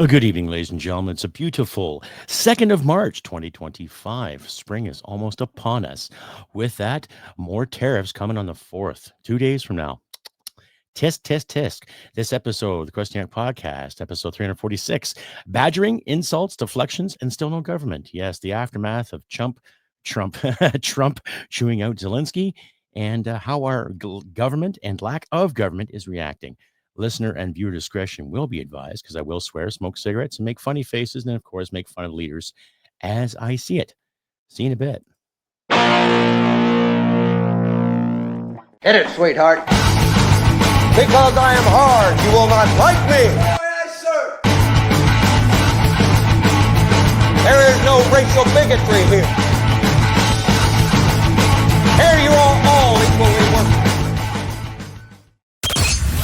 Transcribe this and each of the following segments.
Good evening, ladies and gentlemen. It's a beautiful 2nd of March, 2025. Spring is almost upon us. With that, more tariffs coming on the 4th, 2 days from now. Tisk, tisk, tisk. This episode, the Crusty podcast, episode 346, Badgering, Insults, Deflections, and Still No Government. Yes, the aftermath of Trump chewing out Zelensky, and how our government and lack of government is reacting. Listener and viewer discretion will be advised, because I will swear, smoke cigarettes, and make funny faces, and of course, make fun of leaders as I see it. See you in a bit. Hit it, sweetheart. Because I am hard, you will not like me. Yes, sir. There is no racial bigotry here. Here you are all equally worthless.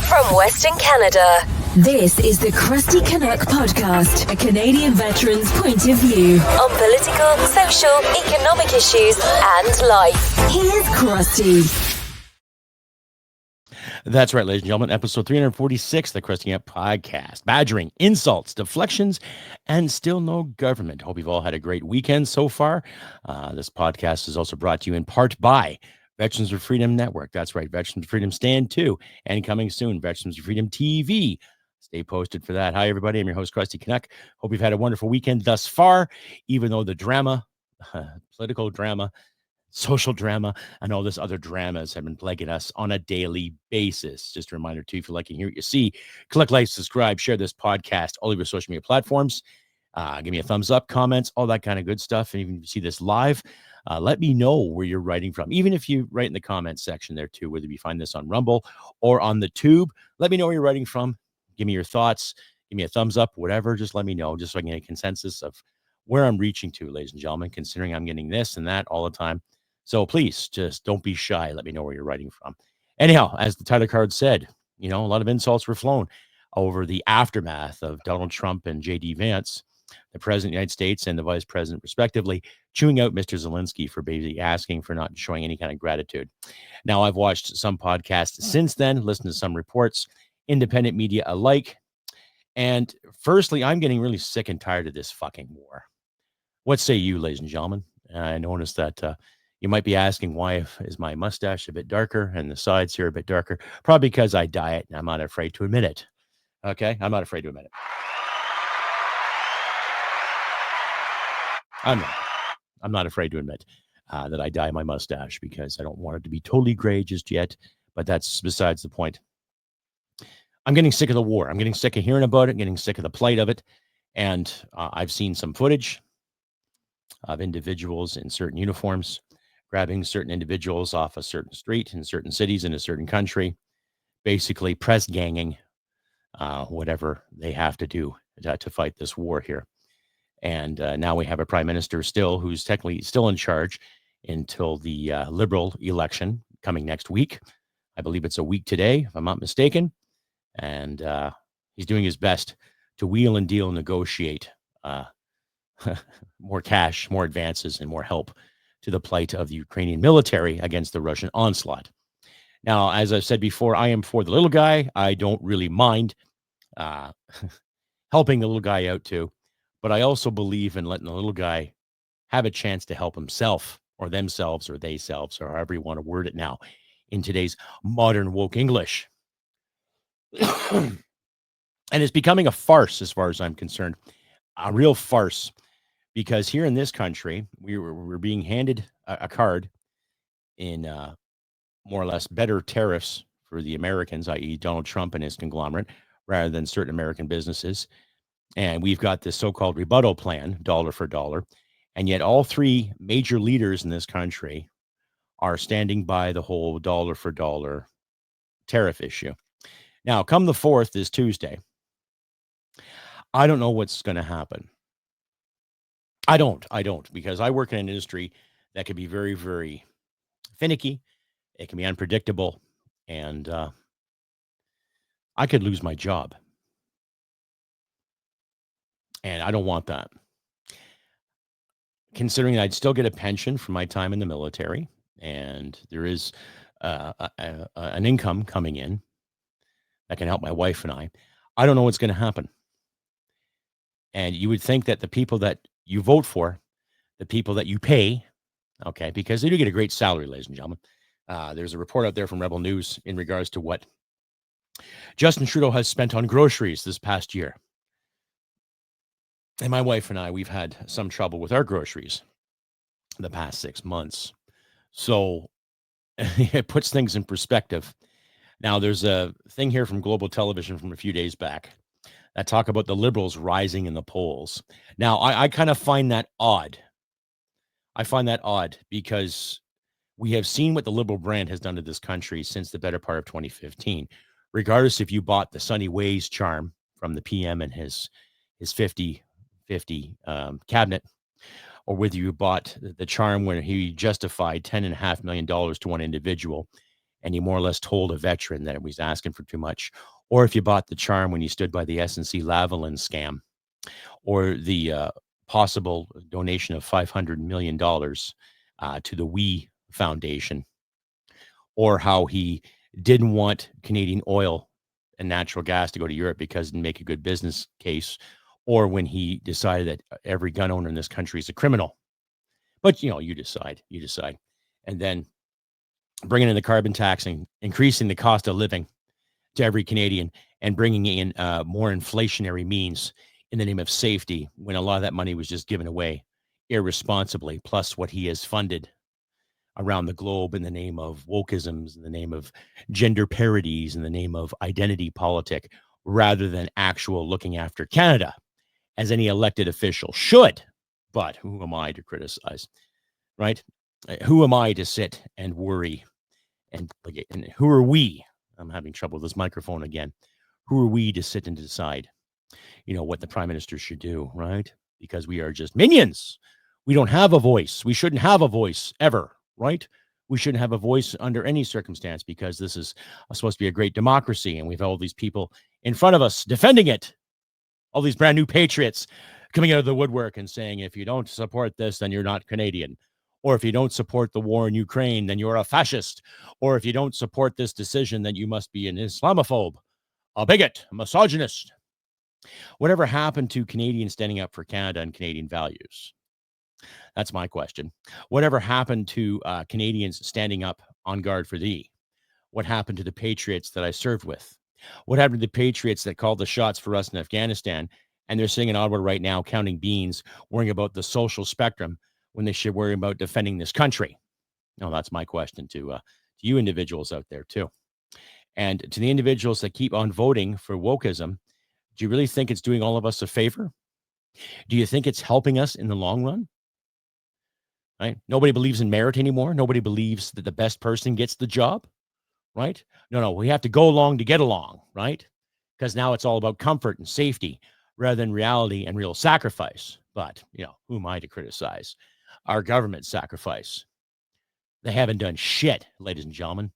From Western Canada, this is the Crusty Canuck podcast, a Canadian veteran's point of view on political, social, economic issues, and life. Here's Crusty. That's right, ladies and gentlemen. Episode 346, the Crusty Up podcast. Badgering, insults, deflections, and still no government. Hope you've all had a great weekend so far. This podcast is also brought to you in part by Veterans for Freedom Network. That's right, Veterans for Freedom Stand 2. And coming soon, Veterans for Freedom TV. Stay posted for that. Hi, everybody. I'm your host, Crusty Canuck. Hope you've had a wonderful weekend thus far, even though the drama, political drama, social drama, and all this other dramas have been plaguing us on a daily basis. Just a reminder, too, if you like and hear what you see, click like, subscribe, share this podcast, all of your social media platforms. Give me a thumbs up, comments, all that kind of good stuff. And even if you see this live, let me know where you're writing from. Even if you write in the comments section there, too, whether you find this on Rumble or on the Tube, let me know where you're writing from. Give me your thoughts. Give me a thumbs up, whatever. Just let me know, just so I can get a consensus of where I'm reaching to, ladies and gentlemen, considering I'm getting this and that all the time. So please, just don't be shy. Let me know where you're writing from. Anyhow, as the title card said, a lot of insults were flown over the aftermath of Donald Trump and J.D. Vance, the president of the United States and the vice president, respectively, chewing out Mr. Zelensky for basically asking for not showing any kind of gratitude. Now, I've watched some podcasts since then, listened to some reports, independent media alike. And firstly, I'm getting really sick and tired of this fucking war. What say you, ladies and gentlemen? I noticed that you might be asking, why is my mustache a bit darker and the sides here a bit darker? Probably because I diet and I'm not afraid to admit it. Okay? I'm not afraid to admit it. I'm not afraid to admit that I dye my mustache because I don't want it to be totally gray just yet, but that's besides the point. I'm getting sick of the war. I'm getting sick of hearing about it, getting sick of the plight of it. And I've seen some footage of individuals in certain uniforms grabbing certain individuals off a certain street in certain cities in a certain country, basically press ganging whatever they have to do to fight this war here. And now we have a prime minister still who's technically still in charge until the Liberal election coming next week. I believe it's a week today, if I'm not mistaken. And he's doing his best to wheel and deal and negotiate more cash, more advances, and more help to the plight of the Ukrainian military against the Russian onslaught. Now, as I've said before, I am for the little guy. I don't really mind helping the little guy out too. But I also believe in letting the little guy have a chance to help himself or themselves or theyselves or however you want to word it now in today's modern woke English. And it's becoming a farce as far as I'm concerned, a real farce, because here in this country, we're being handed a card in more or less better tariffs for the Americans, i.e. Donald Trump and his conglomerate, rather than certain American businesses. And we've got this so-called rebuttal plan, dollar for dollar. And yet all three major leaders in this country are standing by the whole dollar for dollar tariff issue. Now, come the 4th, this Tuesday, I don't know what's going to happen. I don't, because I work in an industry that can be very, very finicky. It can be unpredictable. And I could lose my job. And I don't want that. Considering I'd still get a pension from my time in the military, and there is an income coming in that can help my wife and I don't know what's going to happen. And you would think that the people that you vote for, the people that you pay, okay, because they do get a great salary, ladies and gentlemen. There's a report out there from Rebel News in regards to what Justin Trudeau has spent on groceries this past year. And my wife and I, we've had some trouble with our groceries the past 6 months. So it puts things in perspective. Now, there's a thing here from Global Television from a few days back that talk about the Liberals rising in the polls. Now, I kind of find that odd. I find that odd because we have seen what the Liberal brand has done to this country since the better part of 2015. Regardless if you bought the Sunny Ways charm from the PM and his 50-50 cabinet, or whether you bought the charm when he justified $10.5 million to one individual and he more or less told a veteran that he was asking for too much, or if you bought the charm when you stood by the SNC Lavalin scam, or the possible donation of $500 million to the We Foundation, or how he didn't want Canadian oil and natural gas to go to Europe because it didn't make a good business case, or when he decided that every gun owner in this country is a criminal. But, you decide. And then bringing in the carbon taxing, increasing the cost of living to every Canadian, and bringing in more inflationary means in the name of safety, when a lot of that money was just given away irresponsibly, plus what he has funded around the globe in the name of wokeisms, in the name of gender parities, in the name of identity politic, rather than actual looking after Canada, as any elected official should. But who am I to criticize, right? Who am I to sit and worry? And who are we? I'm having trouble with this microphone again. Who are we to sit and decide, what the prime minister should do, right? Because we are just minions. We don't have a voice. We shouldn't have a voice ever, right? We shouldn't have a voice under any circumstance, because this is supposed to be a great democracy, and we've all these people in front of us defending it. All these brand new patriots coming out of the woodwork and saying, if you don't support this, then you're not Canadian. Or if you don't support the war in Ukraine, then you're a fascist. Or if you don't support this decision, then you must be an Islamophobe, a bigot, a misogynist. Whatever happened to Canadians standing up for Canada and Canadian values? That's my question. Whatever happened to Canadians standing up on guard for thee? What happened to the patriots that I served with? What happened to the patriots that called the shots for us in Afghanistan, and they're sitting in Ottawa right now counting beans, worrying about the social spectrum when they should worry about defending this country? No, that's my question to you individuals out there too. And to the individuals that keep on voting for wokeism, do you really think it's doing all of us a favor? Do you think it's helping us in the long run? Right? Nobody believes in merit anymore. Nobody believes that the best person gets the job, right? No, we have to go along to get along, right? Because now it's all about comfort and safety rather than reality and real sacrifice. But, who am I to criticize our government sacrifice? They haven't done shit, ladies and gentlemen.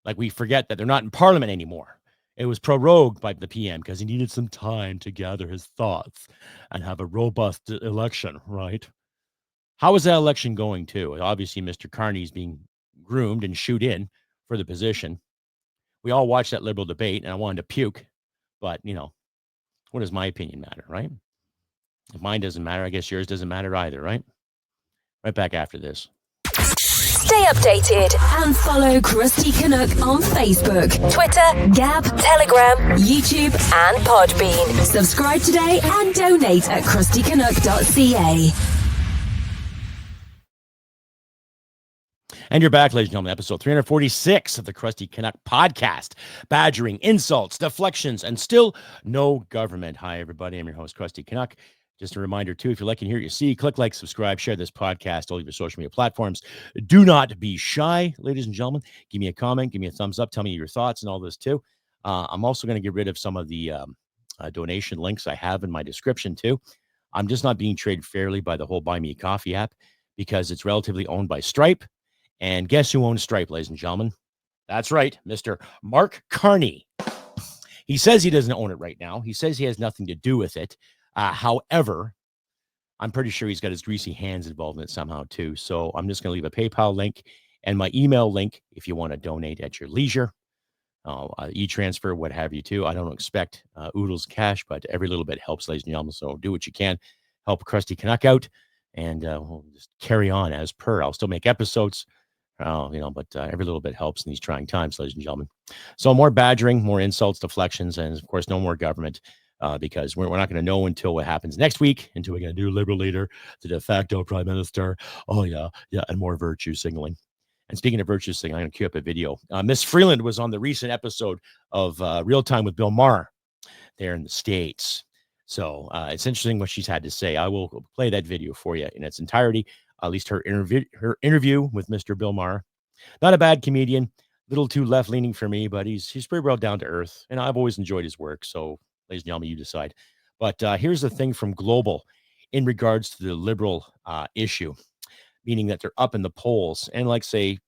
Like, we forget that they're not in Parliament anymore. It was prorogued by the PM because he needed some time to gather his thoughts and have a robust election, right? How is that election going, too? Obviously, Mr. Carney's being groomed and shoot in for the position. We all watched that Liberal debate, and I wanted to puke. But, what does my opinion matter, right? If mine doesn't matter, I guess yours doesn't matter either, right? Right back after this. Stay updated and follow Crusty Canuck on Facebook, Twitter, Gab, Telegram, YouTube, and Podbean. Subscribe today and donate at crustycanuck.ca. And you're back, ladies and gentlemen, episode 346 of the Crusty Canuck podcast. Badgering, insults, deflections, and still no government. Hi, everybody. I'm your host, Crusty Canuck. Just a reminder, too, if you like and hear what you see, click like, subscribe, share this podcast, all of your social media platforms. Do not be shy, ladies and gentlemen. Give me a comment, give me a thumbs up, tell me your thoughts and all this, too. I'm also going to get rid of some of the donation links I have in my description, too. I'm just not being treated fairly by the whole Buy Me a Coffee app because it's relatively owned by Stripe. And guess who owns Stripe, ladies and gentlemen? That's right, Mr. Mark Carney. He says he doesn't own it right now. He says he has nothing to do with it. However, I'm pretty sure he's got his greasy hands involved in it somehow too. So I'm just going to leave a PayPal link and my email link if you want to donate at your leisure. e-transfer, what have you, too. I don't expect oodles of cash, but every little bit helps, ladies and gentlemen. So do what you can. Help Crusty Canuck out, and we'll just carry on as per. I'll still make episodes, but every little bit helps in these trying times, ladies and gentlemen. So more badgering, more insults, deflections, and of course, no more government. Because we're not going to know until what happens next week, until we get a new Liberal leader, the de facto prime minister. Oh, yeah, and more virtue signaling. And speaking of virtue signaling, I'm going to cue up a video. Miss Freeland was on the recent episode of Real Time with Bill Maher there in the States. So it's interesting what she's had to say. I will play that video for you in its entirety, at least her interview with Mr. Bill Maher. Not a bad comedian, a little too left-leaning for me, but he's pretty well down to earth, and I've always enjoyed his work. So, ladies and gentlemen, you decide. But here's the thing from Global in regards to the Liberal issue, meaning that they're up in the polls. And like I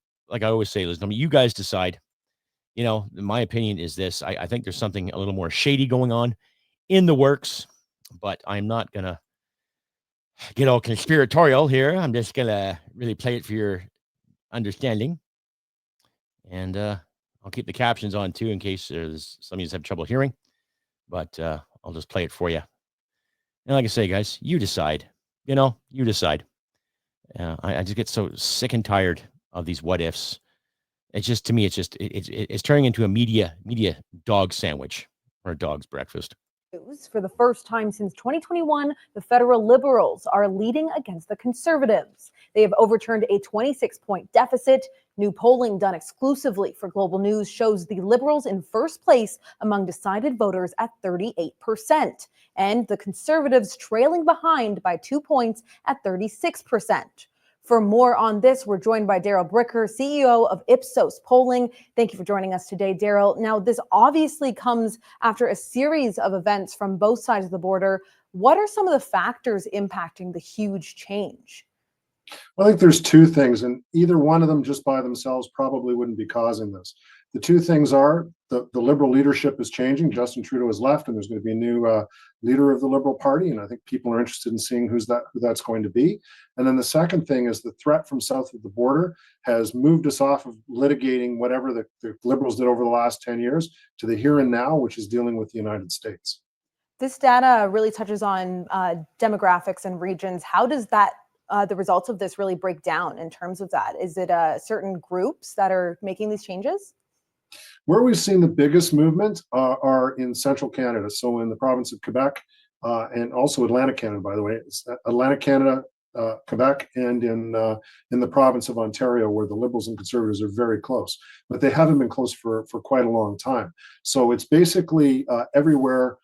always say, listen, you guys decide. My opinion is this. I think there's something a little more shady going on in the works, but I'm not going to get all conspiratorial here. I'm just going to really play it for your understanding. And I'll keep the captions on, too, in case there's some of you have trouble hearing. But I'll just play it for you. And like I say, guys, you decide. You decide. I just get so sick and tired of these what ifs. It's just, to me, it's turning into a media dog sandwich or a dog's breakfast. For the first time since 2021, the federal Liberals are leading against the Conservatives. They have overturned a 26-point deficit. New polling done exclusively for Global News shows the Liberals in first place among decided voters at 38%, and the Conservatives trailing behind by 2 points at 36%. For more on this, we're joined by Daryl Bricker, CEO of Ipsos Polling. Thank you for joining us today, Daryl. Now, this obviously comes after a series of events from both sides of the border. What are some of the factors impacting the huge change? Well, I think there's two things, and either one of them just by themselves probably wouldn't be causing this. The two things are the Liberal leadership is changing. Justin Trudeau has left, and there's going to be a new leader of the Liberal Party, and I think people are interested in seeing who that's going to be. And then the second thing is the threat from south of the border has moved us off of litigating whatever the Liberals did over the last 10 years to the here and now, which is dealing with the United States. This data really touches on demographics and regions. How does that the results of this really break down in terms of that? Is it certain groups that are making these changes? Where we've seen the biggest movement are in central Canada. So in the province of Quebec and also Atlantic Canada, by the way, it's Atlantic Canada, Quebec, and in the province of Ontario, where the Liberals and Conservatives are very close, but they haven't been close for quite a long time. So it's basically everywhere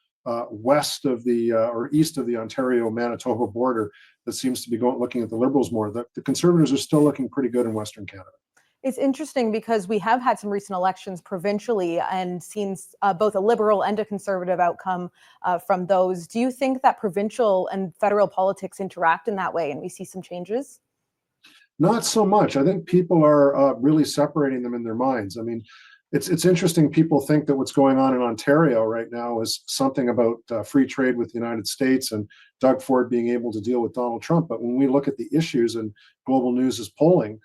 west of the or east of the Ontario-Manitoba border that seems to be looking at the Liberals more. The Conservatives are still looking pretty good in Western Canada. It's interesting because we have had some recent elections provincially and seen both a Liberal and a Conservative outcome from those. Do you think that provincial and federal politics interact in that way and we see some changes? Not so much. I think people are really separating them in their minds. I mean, it's interesting. People think that what's going on in Ontario right now is something about free trade with the United States and Doug Ford being able to deal with Donald Trump. But when we look at the issues and Global News' polling,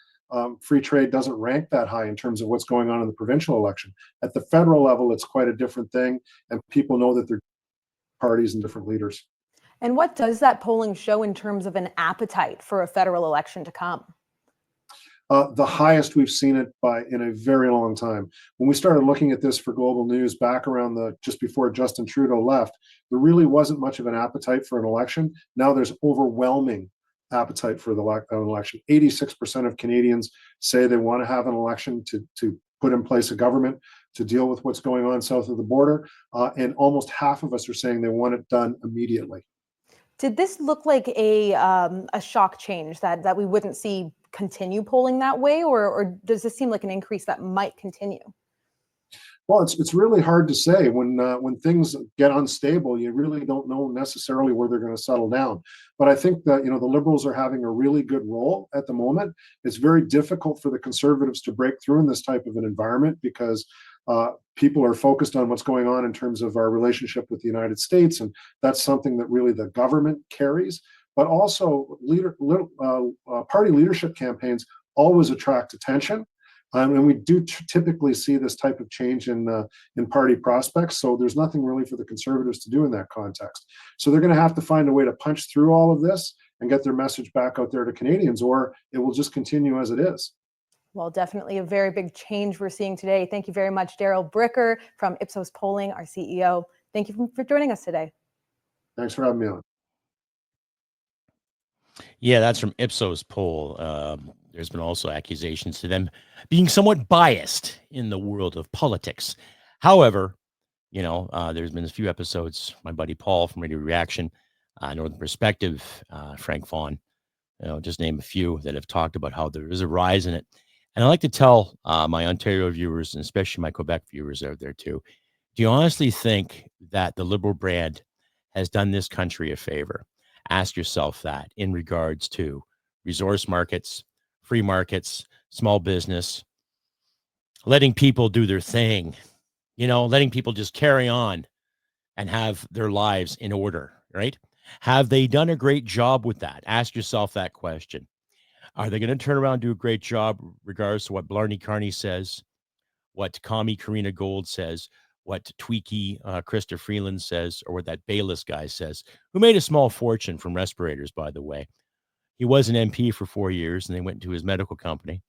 free trade doesn't rank that high in terms of what's going on in the provincial election. At the federal level, it's quite a different thing, and people know that they're parties and different leaders. And what does that polling show in terms of an appetite for a federal election to come? The highest we've seen it in a very long time. When we started looking at this for Global News back around just before Justin Trudeau left, there really wasn't much of an appetite for an election. Now there's overwhelming appetite for an election. 86% of Canadians say they want to have an election to put in place a government to deal with what's going on south of the border, and almost half of us are saying they want it done immediately. Did this look like a shock change that we wouldn't see continue polling that way, or does this seem like an increase that might continue? Well, it's really hard to say. When things get unstable, you really don't know necessarily where they're going to settle down. But I think that the Liberals are having a really good role at the moment. It's very difficult for the Conservatives to break through in this type of an environment because people are focused on what's going on in terms of our relationship with the United States, and that's something that really the government carries. But also, party leadership campaigns always attract attention. And we do typically see this type of change in party prospects. So there's nothing really for the Conservatives to do in that context. So they're going to have to find a way to punch through all of this and get their message back out there to Canadians, or it will just continue as it is. Well, definitely a very big change we're seeing today. Thank you very much, Daryl Bricker from Ipsos Polling, our CEO. Thank you for joining us today. Thanks for having me on. Yeah, that's from Ipsos poll. There's been also accusations to them being somewhat biased in the world of politics. However, there's been a few episodes, my buddy Paul from Radio Reaction, Northern Perspective, Frank Vaughan, just name a few that have talked about how there is a rise in it. And I like to tell my Ontario viewers, and especially my Quebec viewers out there too, do you honestly think that the Liberal brand has done this country a favor? Ask yourself that in regards to resource markets, free markets, small business, letting people do their thing, letting people just carry on and have their lives in order, right? Have they done a great job with that? Ask yourself that question. Are they going to turn around and do a great job regardless of what Blarney Carney says, what Commie Karina Gold says, what Tweaky Krista Freeland says, or what that Bayless guy says, who made a small fortune from respirators, by the way. He was an MP for 4 years, and they went to his medical company,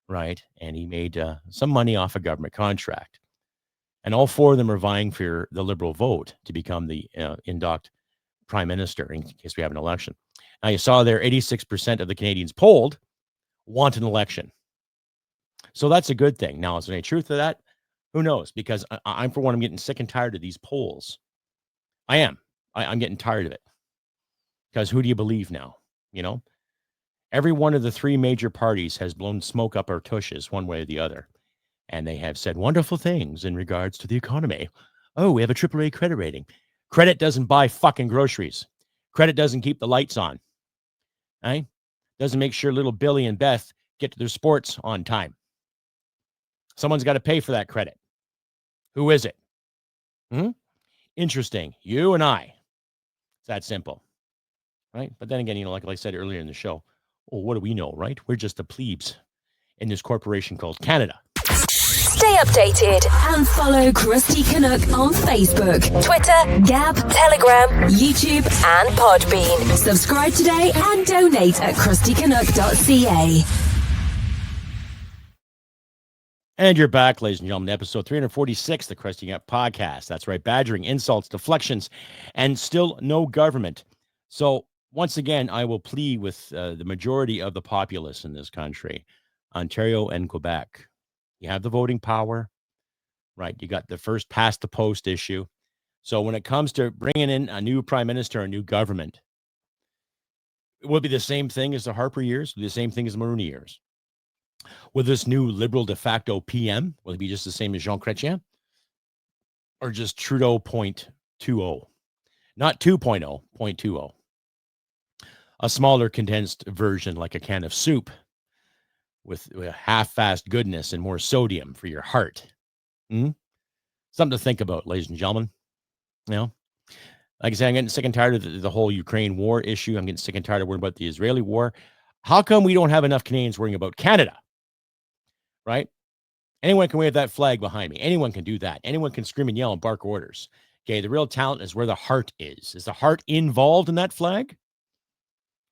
right? And he made some money off a government contract. And all four of them are vying for the Liberal vote to become the induct prime minister in case we have an election. Now, you saw there 86% of the Canadians polled want an election. So that's a good thing. Now, is there any truth to that? Who knows? Because I'm, for one, I'm getting sick and tired of these polls. I am. I'm getting tired of it. Because who do you believe now? Every one of the three major parties has blown smoke up our tushes one way or the other. And they have said wonderful things in regards to the economy. Oh, we have a AAA credit rating. Credit doesn't buy fucking groceries. Credit doesn't keep the lights on. Right? Doesn't make sure little Billy and Beth get to their sports on time. Someone's got to pay for that credit. Who is it? Interesting. You and I. It's that simple. Right? But then again, like I said earlier in the show, what do we know, right? We're just the plebes in this corporation called Canada. Stay updated and follow Crusty Canuck on Facebook, Twitter, Gab, Telegram, YouTube, and Podbean. Subscribe today and donate at crustycanuck.ca. And you're back, ladies and gentlemen, episode 346, the Crusty Canuck podcast. That's right, badgering, insults, deflections, and still no government. So once again, I will plead with the majority of the populace in this country, Ontario and Quebec. You have the voting power, right? You got the first past the post issue. So when it comes to bringing in a new prime minister, a new government, it will be the same thing as the Harper years, the same thing as the Mulroney years. Will this new Liberal de facto PM, will it be just the same as Jean Chrétien? Or just Trudeau 0.20? Not 2.0, 0.20. A smaller condensed version like a can of soup with half-fast goodness and more sodium for your heart. Something to think about, ladies and gentlemen. Like I said, I'm getting sick and tired of the whole Ukraine war issue. I'm getting sick and tired of worrying about the Israeli war. How come we don't have enough Canadians worrying about Canada? Right? Anyone can wave that flag behind me. Anyone can do that. Anyone can scream and yell and bark orders. Okay, the real talent is where the heart is. Is the heart involved in that flag?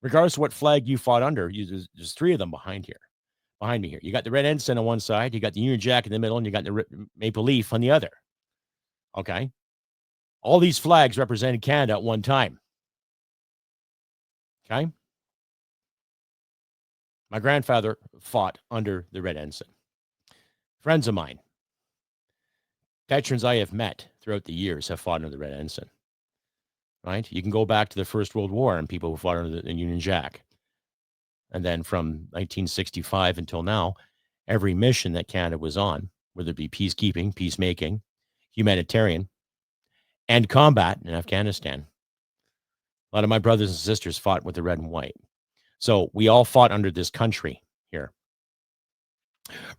Regardless of what flag you fought under, there's three of them behind me here. You got the red ensign on one side, you got the Union Jack in the middle, and you got the maple leaf on the other. Okay? All these flags represented Canada at one time. Okay? My grandfather fought under the red ensign. Friends of mine, veterans I have met throughout the years have fought under the red ensign. Right? You can go back to the First World War and people who fought under the Union Jack. And then from 1965 until now, every mission that Canada was on, whether it be peacekeeping, peacemaking, humanitarian, and combat in Afghanistan, a lot of my brothers and sisters fought with the red and white. So we all fought under this country here.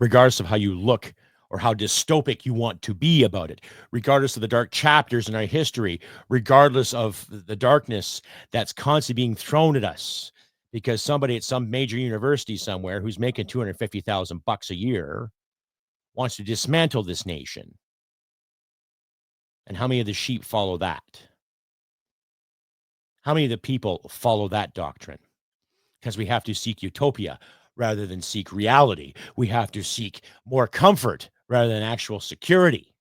Regardless of how you look or how dystopic you want to be about it, regardless of the dark chapters in our history, regardless of the darkness that's constantly being thrown at us because somebody at some major university somewhere who's making $250,000 a year wants to dismantle this nation. And how many of the sheep follow that? How many of the people follow that doctrine? Because we have to seek utopia rather than seek reality. We have to seek more comfort rather than actual security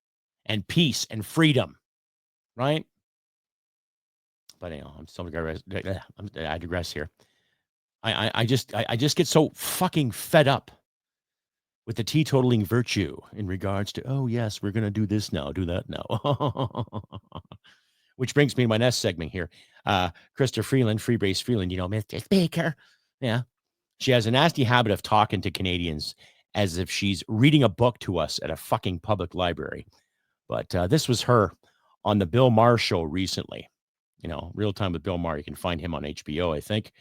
and peace and freedom, right? But anyhow, I digress here. I just get so fucking fed up with the teetotaling virtue in regards to, oh yes, we're gonna do this now, do that now. Which brings me to my next segment here. Krista Freeland, Freebase Freeland, Mr. Speaker. Yeah. She has a nasty habit of talking to Canadians as if she's reading a book to us at a fucking public library. But this was her on the Bill Maher show recently. Real Time with Bill Maher. You can find him on HBO, I think.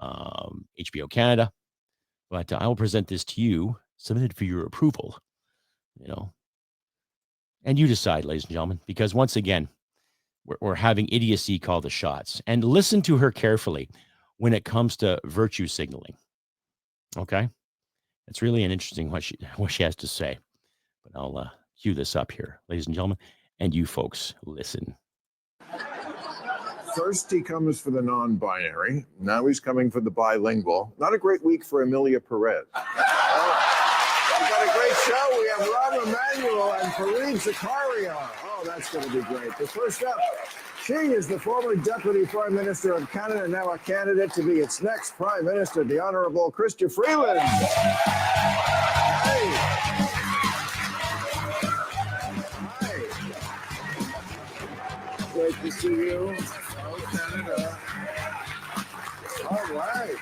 HBO Canada. But I will present this to you, submitted for your approval. And you decide, ladies and gentlemen, because once again, we're having idiocy call the shots. And listen to her carefully when it comes to virtue signaling. Okay? It's really an interesting what she has to say. But I'll cue this up here, ladies and gentlemen, and you folks listen. First, he comes for the non-binary. Now he's coming for the bilingual. Not a great week for Amelia Perez. We've got a great show. We have Rob Emanuel and Fareed Zakaria. Oh, that's going to be great. But first up, she is the former Deputy Prime Minister of Canada, now a candidate to be its next Prime Minister, the Honourable Krista Freeland. Hey. Hi. Great to see you. Canada. All right.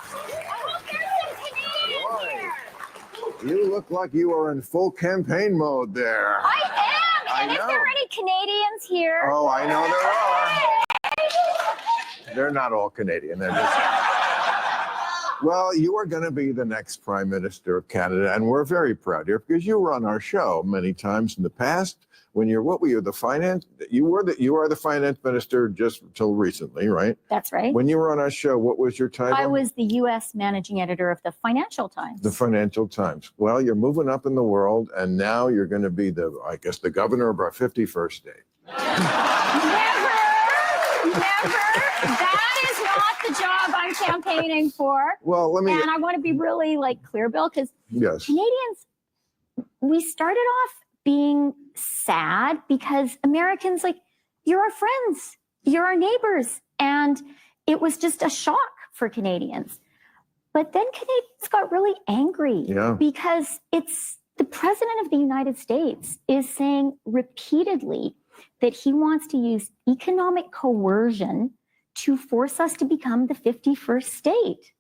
Boy, you look like you are in full campaign mode there. I am. And is there any Canadians here? Oh, I know there are. They're not all Canadian. They're just... Well, you are going to be the next Prime Minister of Canada, and we're very proud here because you were on our show many times in the past. When what were you, the finance? You are the finance minister just until recently, right? That's right. When you were on our show, what was your title? I was the U.S. managing editor of the Financial Times. The Financial Times. Well, you're moving up in the world, and now you're going to be the governor of our 51st state. Never. That is not the job I'm campaigning for. Well, And I want to be really clear, Bill, because yes. Canadians, we started off being sad because Americans, you're our friends, you're our neighbors. And it was just a shock for Canadians. But then Canadians got really angry because it's the president of the United States is saying repeatedly that he wants to use economic coercion to force us to become the 51st state.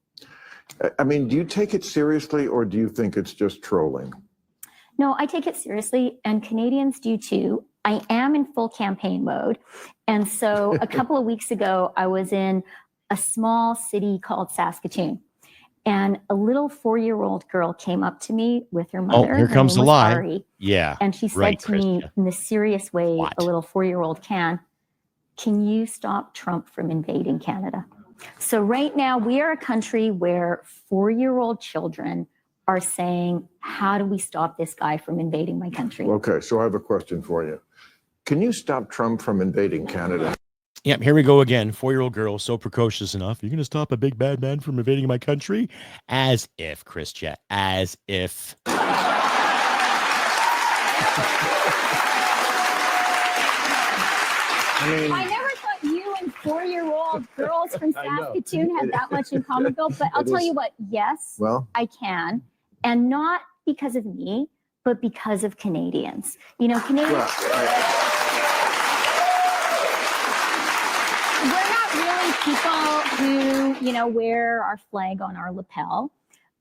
I mean, do you take it seriously or do you think it's just trolling? No, I take it seriously, and Canadians do too. I am in full campaign mode. And so a couple of weeks ago, I was in a small city called Saskatoon. And a little 4-year-old girl came up to me with her mother. Oh, here comes the lie. Ari, yeah. And she said to me in the serious way a little 4-year-old can you stop Trump from invading Canada? So right now, we are a country where 4-year-old children are saying, how do we stop this guy from invading my country? Okay, so I have a question for you. Can you stop Trump from invading Canada? Yep, here we go again. 4-year-old girl, so precocious enough. You're going to stop a big bad man from invading my country? As if, Christian, as if. I never thought you and 4-year-old girls from Saskatoon had that much in common, Bill, but I'll tell you what, yes, I can. And not because of me, but because of Canadians. Canadians... We're not really people who, wear our flag on our lapel.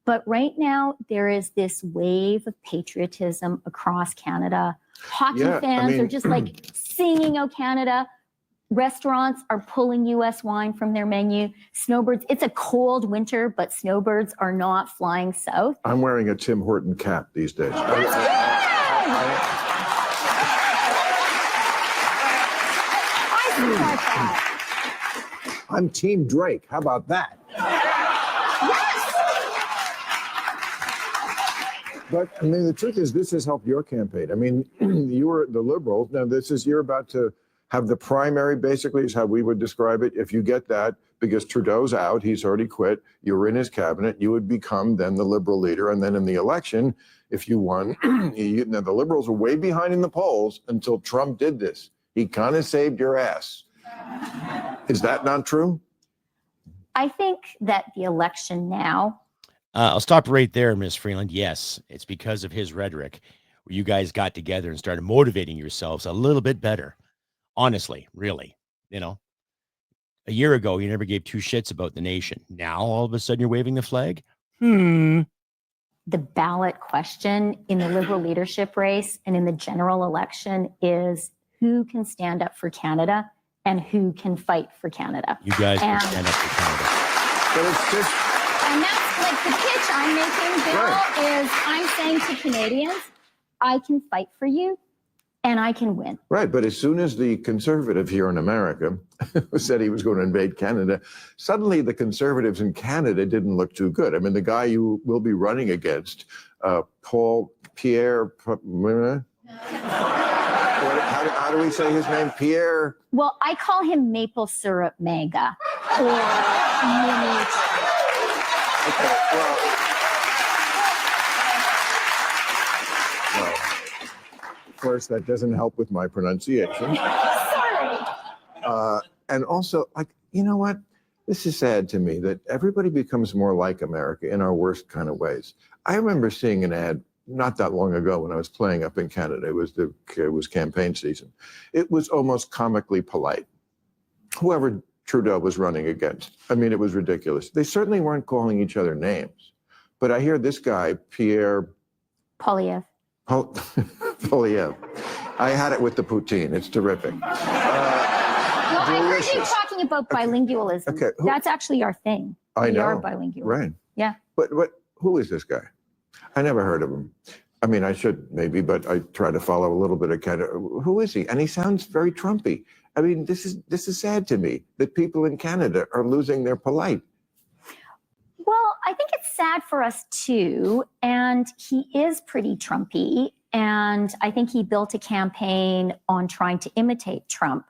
But right now, there is this wave of patriotism across Canada. Hockey fans are just singing, "Oh, Canada." Restaurants are pulling U.S. wine from their menu. Snowbirds, it's a cold winter, but snowbirds are not flying south. I'm wearing a Tim Horton cap these days. I support that. I'm Team Drake. How about that? But I mean, the truth is, this has helped your campaign. I mean, you were the Liberals. Now, you're about to have the primary, basically, is how we would describe it. If you get that, because Trudeau's out, he's already quit, you're in his cabinet, you would become then the Liberal leader. And then in the election, if you won, now the Liberals were way behind in the polls until Trump did this. He kind of saved your ass. Is that not true? I think that the election now. I'll stop right there, Miss Freeland. Yes, it's because of his rhetoric where you guys got together and started motivating yourselves a little bit better. Honestly, really, a year ago, you never gave two shits about the nation. Now, all of a sudden, you're waving the flag. The ballot question in the Liberal leadership race and in the general election is who can stand up for Canada and who can fight for Canada. You guys can stand up for Canada. But it's just. And that's like the pitch I'm making, Bill, Right. is I'm saying to Canadians, I can fight for you and I can win. Right, but as soon as the conservative here in America said he was going to invade Canada, suddenly the conservatives in Canada didn't look too good. I mean, the guy you will be running against, Pierre, how do we say his name? Pierre? Well, I call him Maple Syrup MAGA or Mini Trump. Okay, well, of course, that doesn't help with my pronunciation. Sorry. And also, like, you know what? This is sad to me that everybody becomes more like America in our worst kind of ways. I remember seeing an ad not that long ago when I was playing up in Canada. It was campaign season. It was almost comically polite. Whoever Trudeau was running against. I mean, it was ridiculous. They certainly weren't calling each other names. But I hear this guy, Pierre Polyev. Polyev. I had it with the poutine. It's terrific. Well, I heard you delicious. talking about bilingualism. Okay, That's actually our thing. I We know. are bilingual. Right. Yeah. But who is this guy? I never heard of him. I mean, I should maybe, but I try to follow a little bit of Canada. Who is he? And he sounds very Trumpy. I mean, this is sad to me that people in Canada are losing their polite. Well, I think it's sad for us too. And he is pretty Trumpy. And I think he built a campaign on trying to imitate Trump.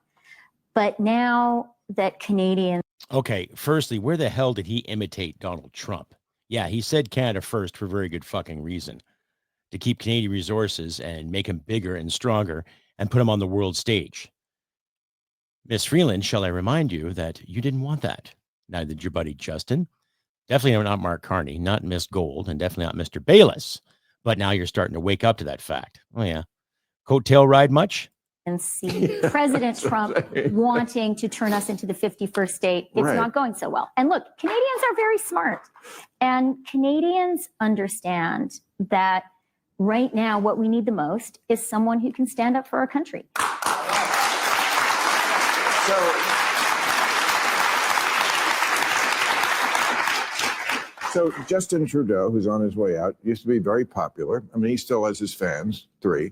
But now that Canadians. Okay, firstly, where the hell did he imitate Donald Trump? Yeah, he said Canada first for very good fucking reason. To keep Canadian resources and make him bigger and stronger and put him on the world stage. Miss Freeland, shall I remind you that you didn't want that? Neither did your buddy Justin. Definitely not Mark Carney, not Miss Gold, and definitely not Mr. Bayless. But now you're starting to wake up to that fact. Oh, yeah. Coattail ride much? And see President Trump wanting to turn us into the 51st state. It's Right. not going so well. And look, Canadians are very smart. And Canadians understand that right now what we need the most is someone who can stand up for our country. So Justin Trudeau, who's on his way out, used to be very popular. I mean, he still has his fans, 3.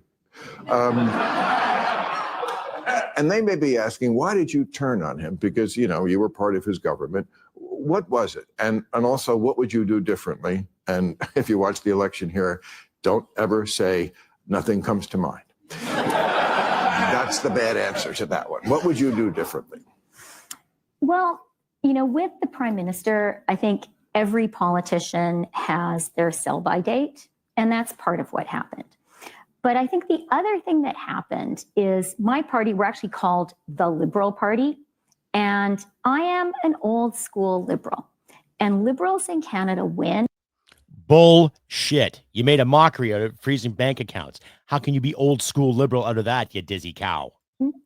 And they may be asking, why did you turn on him? Because, you were part of his government. What was it? And also, what would you do differently? And if you watch the election here, don't ever say nothing comes to mind. That's the bad answer to that one. What would you do differently? Well, with the prime minister, I think every politician has their sell-by date, and that's part of what happened. But I think the other thing that happened is my party, we're actually called the Liberal Party, and I am an old school Liberal. And Liberals in Canada win. Bullshit. You made a mockery out of freezing bank accounts. How can you be old school Liberal out of that, you dizzy cow?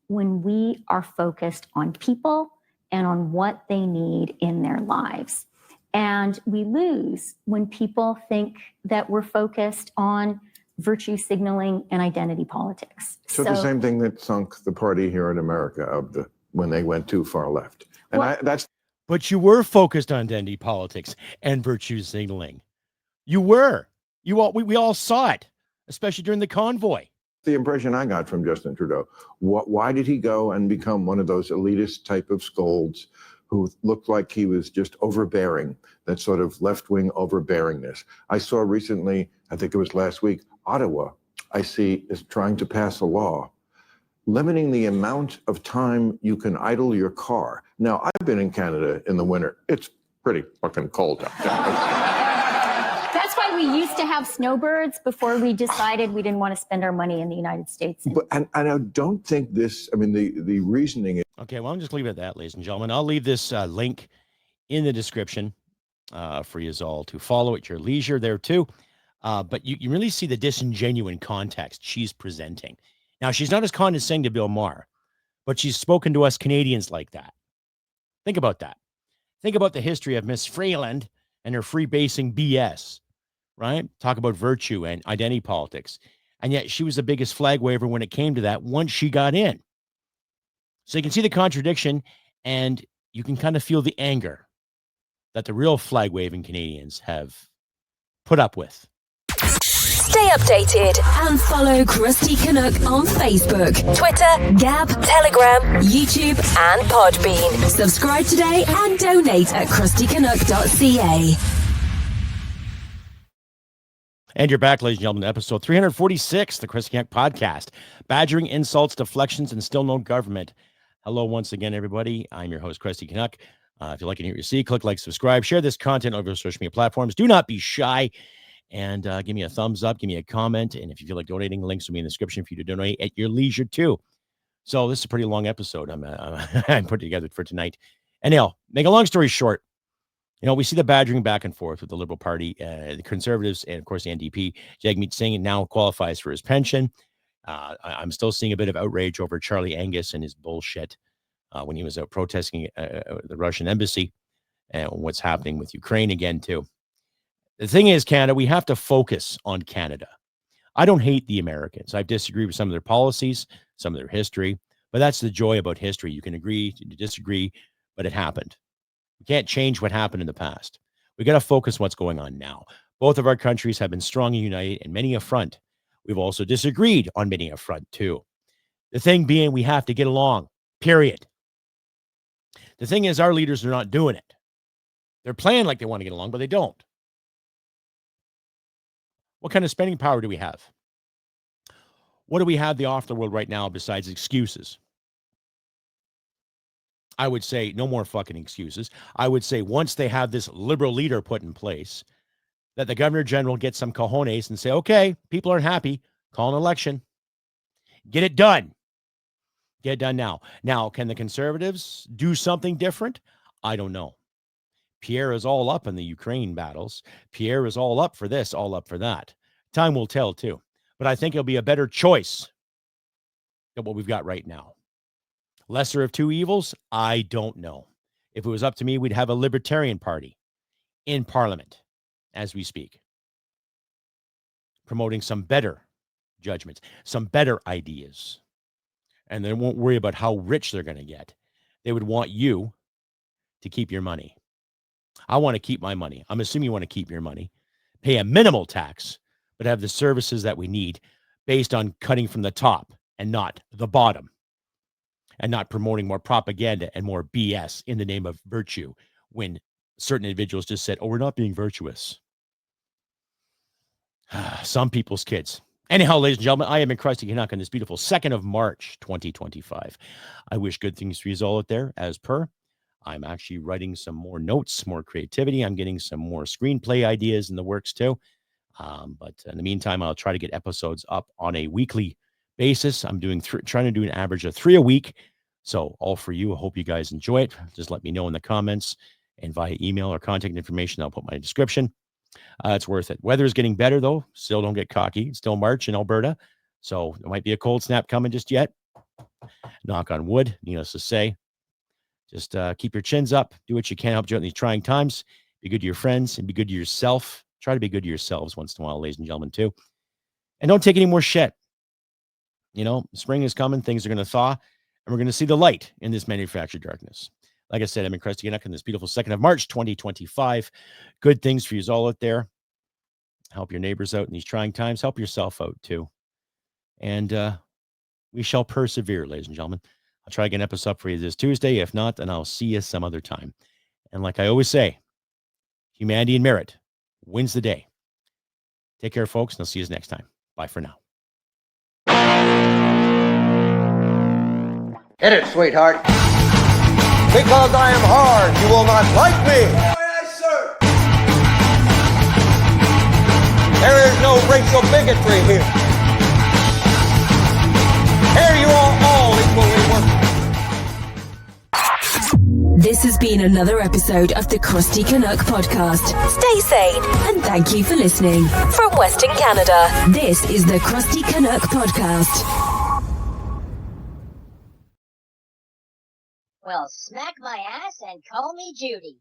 When we are focused on people and on what they need in their lives. And we lose when people think that we're focused on virtue signaling and identity politics. So the same thing that sunk the party here in America when they went too far left. And But you were focused on identity politics and virtue signaling. You were. We all saw it, especially during the convoy. the impression I got from Justin Trudeau. Why did he go and become one of those elitist type of scolds who looked like he was just overbearing, that sort of left-wing overbearingness. I saw recently, I think it was last week, Ottawa, I see, is trying to pass a law limiting the amount of time you can idle your car. Now, I've been in Canada in the winter. It's pretty fucking cold out there. That's why we used to have snowbirds before we decided we didn't want to spend our money in the United States. And I don't think this, I mean, the reasoning is... Okay, well, I'll just leave it at that, ladies and gentlemen. I'll leave this link in the description for you all to follow at your leisure there too. But you really see the disingenuous context she's presenting. Now, she's not as condescending to Bill Maher, but she's spoken to us Canadians like that. Think about that. Think about the history of Miss Freeland and her free-basing BS, right? Talk about virtue and identity politics. And yet she was the biggest flag waver when it came to that once she got in. So you can see the contradiction, and you can kind of feel the anger that the real flag-waving Canadians have put up with. Stay updated and follow Crusty Canuck on Facebook, Twitter, Gab, Telegram, YouTube, and Podbean. Subscribe today and donate at crustycanuck.ca. And you're back, ladies and gentlemen, to episode 346, the Crusty Canuck podcast. Badgering, insults, deflections, and still no government. Hello once again, everybody. I'm your host, Crusty Canuck. If you like what you see, click like, subscribe, share this content over social media platforms. Do not be shy. And give me a thumbs up, give me a comment. And if you feel like donating, links will be in the description for you to donate at your leisure too. So this is a pretty long episode I'm putting together for tonight. Anyhow, make a long story short, we see the badgering back and forth with the Liberal Party, the Conservatives, and of course the NDP. Jagmeet Singh now qualifies for his pension. I'm still seeing a bit of outrage over Charlie Angus and his bullshit when he was out protesting the Russian embassy and what's happening with Ukraine again too. The thing is, Canada, we have to focus on Canada. I don't hate the Americans. I've disagreed with some of their policies, some of their history, but that's the joy about history. You can agree to disagree, but it happened. We can't change what happened in the past. We got to focus on what's going on now. Both of our countries have been strong and united in many a front. We've also disagreed on many a front too. The thing being, we have to get along, period. The thing is, our leaders are not doing it. They're playing like they want to get along, but they don't. What kind of spending power do we have? What do we have to offer the world right now besides excuses? I would say no more fucking excuses. I would say once they have this liberal leader put in place, that the Governor General gets some cojones and say, okay, people aren't happy, call an election. Get it done. Get it done now. Now, can the Conservatives do something different? I don't know. Pierre is all up in the Ukraine battles. Pierre is all up for this, all up for that. Time will tell, too. But I think it'll be a better choice than what we've got right now. Lesser of two evils? I don't know. If it was up to me, we'd have a Libertarian Party in Parliament as we speak, promoting some better judgments, some better ideas. And they won't worry about how rich they're going to get. They would want you to keep your money. I want to keep my money. I'm assuming you want to keep your money, pay a minimal tax, but have the services that we need based on cutting from the top and not the bottom, and not promoting more propaganda and more BS in the name of virtue when certain individuals just said, oh, we're not being virtuous. Some people's kids. Anyhow, ladies and gentlemen, I am in Crusty Canuck on this beautiful 2nd of March, 2025. I wish good things for you all out there as per. I'm actually writing some more notes, more creativity. I'm getting some more screenplay ideas in the works too. But in the meantime, I'll try to get episodes up on a weekly basis. I'm trying to do an average of 3 a week. So all for you. I hope you guys enjoy it. Just let me know in the comments and via email or contact information. I'll put my description. It's worth it. Weather is getting better though. Still don't get cocky. It's still March in Alberta. So there might be a cold snap coming just yet. Knock on wood, needless to say. Just keep your chins up. Do what you can to help you out in these trying times. Be good to your friends and be good to yourself. Try to be good to yourselves once in a while, ladies and gentlemen, too. And don't take any more shit. Spring is coming. Things are going to thaw. And we're going to see the light in this manufactured darkness. Like I said, I'm in Crusty Canuck on this beautiful 2nd of March, 2025. Good things for you all out there. Help your neighbors out in these trying times. Help yourself out, too. And we shall persevere, ladies and gentlemen. I'll try to get an episode up for you this Tuesday. If not, then I'll see you some other time. And like I always say, humanity and merit wins the day. Take care, folks, and I'll see you next time. Bye for now. Hit it, sweetheart. Because I am hard, you will not like me. Yes, sir. There is no racial bigotry here. Here you are all equally worthless. This has been another episode of the Crusty Canuck podcast. Stay sane and thank you for listening. From Western Canada, this is the Crusty Canuck podcast. Well, smack my ass and call me Judy.